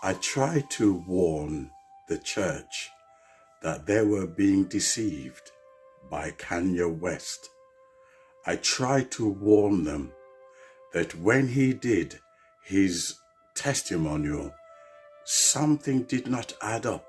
I tried to warn the church that they were being deceived by Kanye West. I tried to warn them that when he did his testimonial, something did not add up.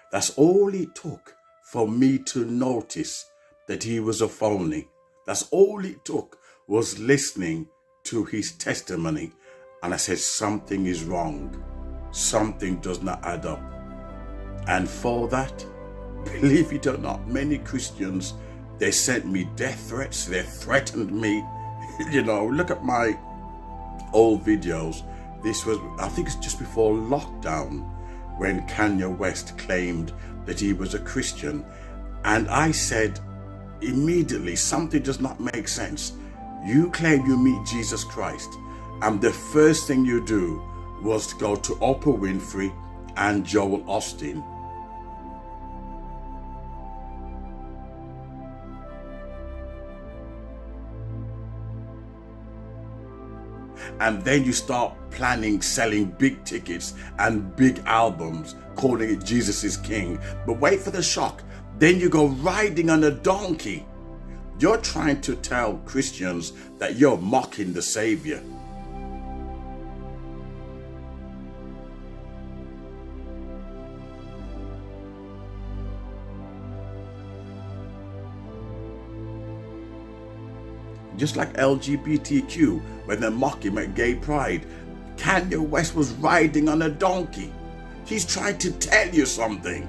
That's all it took for me to notice that he was a phony. That's all it took, was listening to his testimony. And I said, something is wrong. Something does not add up. And for that, believe it or not, many Christians, they sent me death threats. They threatened me. You know, look at my old videos. This was, I think it's just before lockdown, when Kanye West claimed that he was a Christian. And I said immediately, something does not make sense. You claim you meet Jesus Christ, and the first thing you do was to go to Oprah Winfrey and Joel Osteen. And then you start planning selling big tickets and big albums, calling it Jesus is King. But wait for the shock. Then you go riding on a donkey. You're trying to tell Christians that you're mocking the Savior. Just like LGBTQ, when they're mocking at gay pride, Kanye West was riding on a donkey. He's trying to tell you something.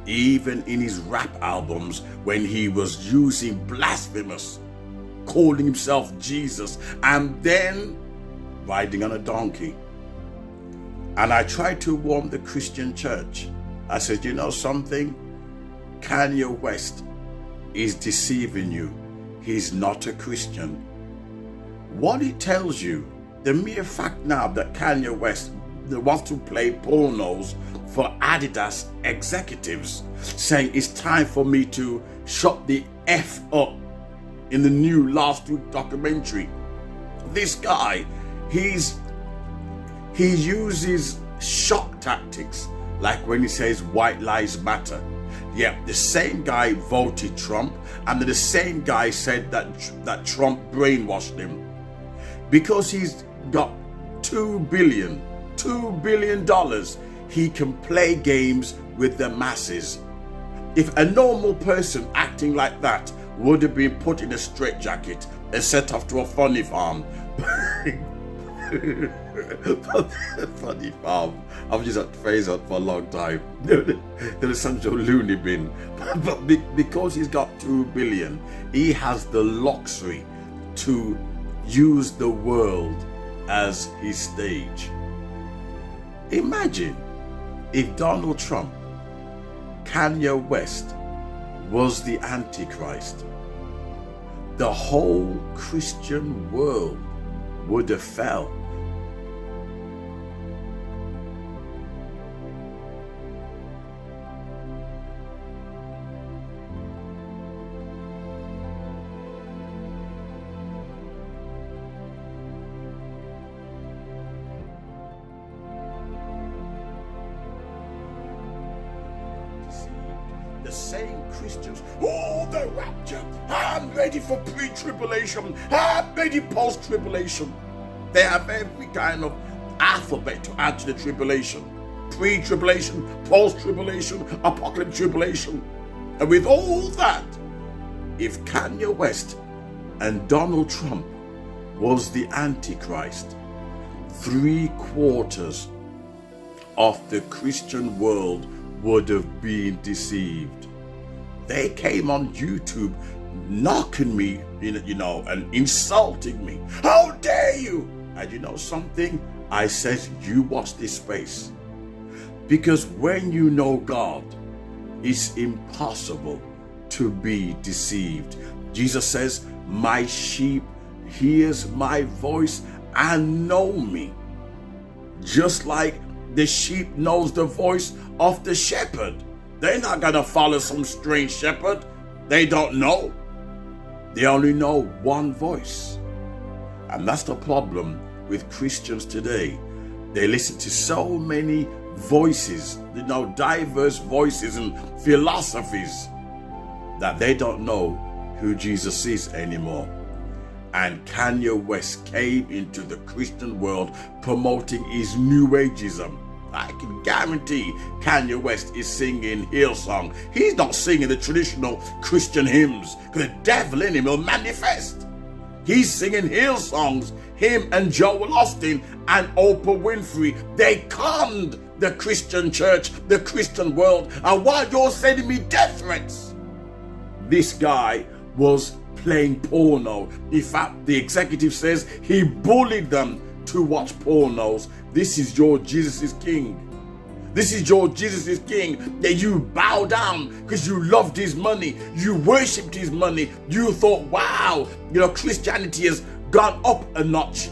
Even in his rap albums, when he was using blasphemous, calling himself Jesus, and then riding on a donkey. And I tried to warn the Christian church. I said, you know something? Kanye West is deceiving you. He's not a Christian. What it tells you, the mere fact now that Kanye West wants to play pornos for Adidas Executives, saying it's time for me to shut the F up in the new last week documentary. This guy, he uses shock tactics, like when he says white lives matter. Yeah, the same guy voted Trump, and the same guy said that Trump brainwashed him. Because he's got $2 billion, he can play games with the masses. If a normal person acting like that would have been put in a straitjacket and sent off to a funny farm. Funny farm. I've used that phrase for a long time. There is some sort of loony bin. But because he's got $2 billion, he has the luxury to use the world as his stage. Imagine if Donald Trump, Kanye West, was the Antichrist. The whole Christian world would have fell. The same Christians, oh, the rapture, I'm ready for pre-tribulation, I'm ready post-tribulation. They have every kind of alphabet to add to the tribulation. Pre-tribulation, post-tribulation, apocalypse tribulation. And with all that, if Kanye West and Donald Trump was the Antichrist, 3/4 of the Christian world would have been deceived. They came on YouTube knocking me, and insulting me. How dare you? And you know something? I said, you watch this space. Because when you know God, it's impossible to be deceived. Jesus says, my sheep hears my voice and know me. Just like the sheep knows the voice of the shepherd. They're not gonna follow some strange shepherd. They don't know. They only know one voice. And that's the problem with Christians today. They listen to so many voices, diverse voices and philosophies, that they don't know who Jesus is anymore. And Kanye West came into the Christian world promoting his New Ageism. I can guarantee Kanye West is singing Hillsong. He's not singing the traditional Christian hymns, because the devil in him will manifest. He's singing Hillsongs. Him and Joel Osteen and Oprah Winfrey, they calmed the Christian church, the Christian world. And while you're sending me death threats, this guy was playing porno. In fact, the executive says he bullied them to watch pornos. This is your Jesus is King. This is your Jesus is King, that you bow down because you loved his money. You worshipped his money. You thought, wow, Christianity has gone up a notch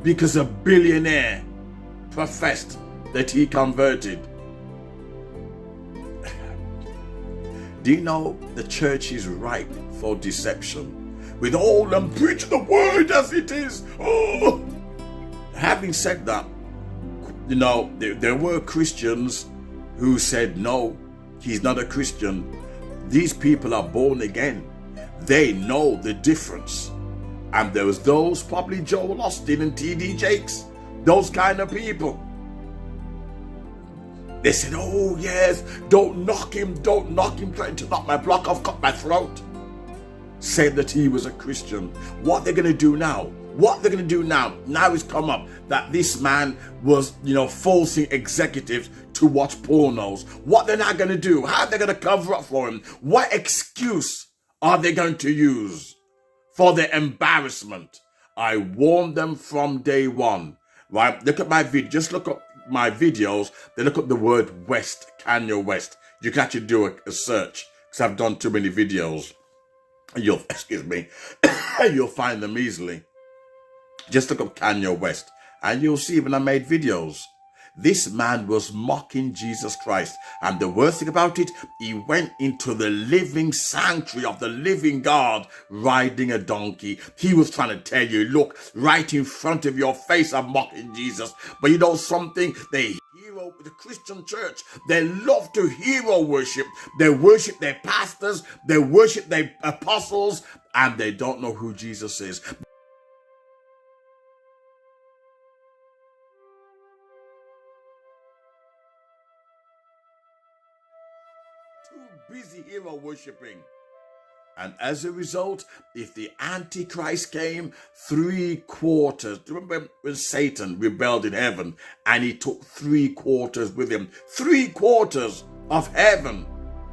because a billionaire professed that he converted. Do you know the church is ripe for deception? With all them preaching the word as it is. Oh. Having said that, there were Christians who said, no, he's not a Christian. These people are born again. They know the difference. And there was those, probably Joel Osteen and T.D. Jakes, those kind of people. They said, oh yes, don't knock him, trying to knock my block off, cut my throat. Said that he was a Christian. What they're going to do now? Now it's come up that this man was, forcing executives to watch pornos. What they're not going to do? How are they going to cover up for him? What excuse are they going to use for their embarrassment? I warned them from day one. Right? Look at my video. Just look up my videos. Then look up the word West, Kanye West. You can actually do a search because I've done too many videos. You'll find them easily. Just look up Kanye West and you'll see when I made videos. This man was mocking Jesus Christ. And the worst thing about it, he went into the living sanctuary of the living God riding a donkey. He was trying to tell you, look, right in front of your face, I'm mocking Jesus. But you know something? The Christian church, they love to hero worship. They worship their pastors, they worship their apostles, and they don't know who Jesus is. Too busy hero worshiping. And as a result, if the Antichrist came, 3/4, remember when Satan rebelled in heaven and he took 3/4 with him, 3/4 of heaven,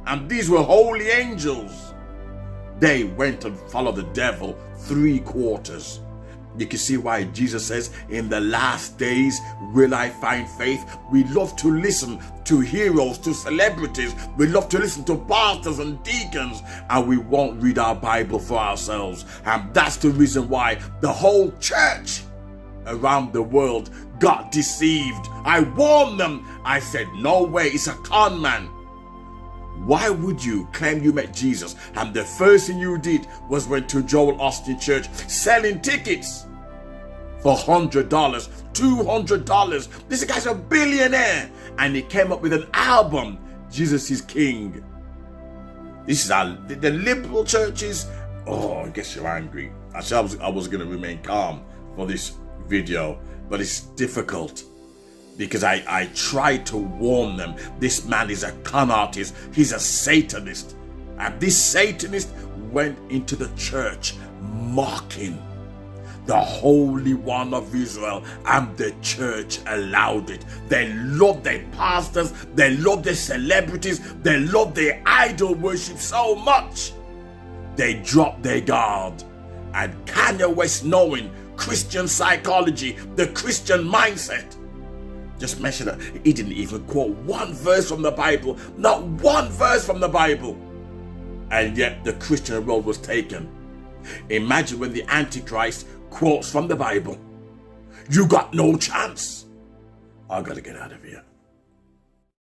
and these were holy angels. They went and followed the devil 3/4. You can see why Jesus says, in the last days will I find faith. We love to listen to heroes, to celebrities. We love to listen to pastors and deacons, and we won't read our Bible for ourselves. And that's the reason why the whole church around the world got deceived. I warned them. I said, no way, it's a con man. Why would you claim you met Jesus and the first thing you did was went to Joel Osteen church selling tickets for $100, $200? This guy's a billionaire and he came up with an album, Jesus is King. This is the liberal churches. Oh, I guess you're angry. Actually, I was going to remain calm for this video, but it's difficult. Because I tried to warn them. This man is a con artist. He's a Satanist. And this Satanist went into the church mocking the Holy One of Israel. And the church allowed it. They loved their pastors. They loved their celebrities. They loved their idol worship so much. They dropped their guard. And Kanye West, knowing Christian psychology, the Christian mindset, just mention that he didn't even quote one verse from the Bible, not one verse from the Bible. And yet the Christian world was taken. Imagine when the Antichrist quotes from the Bible. You got no chance. I gotta get out of here.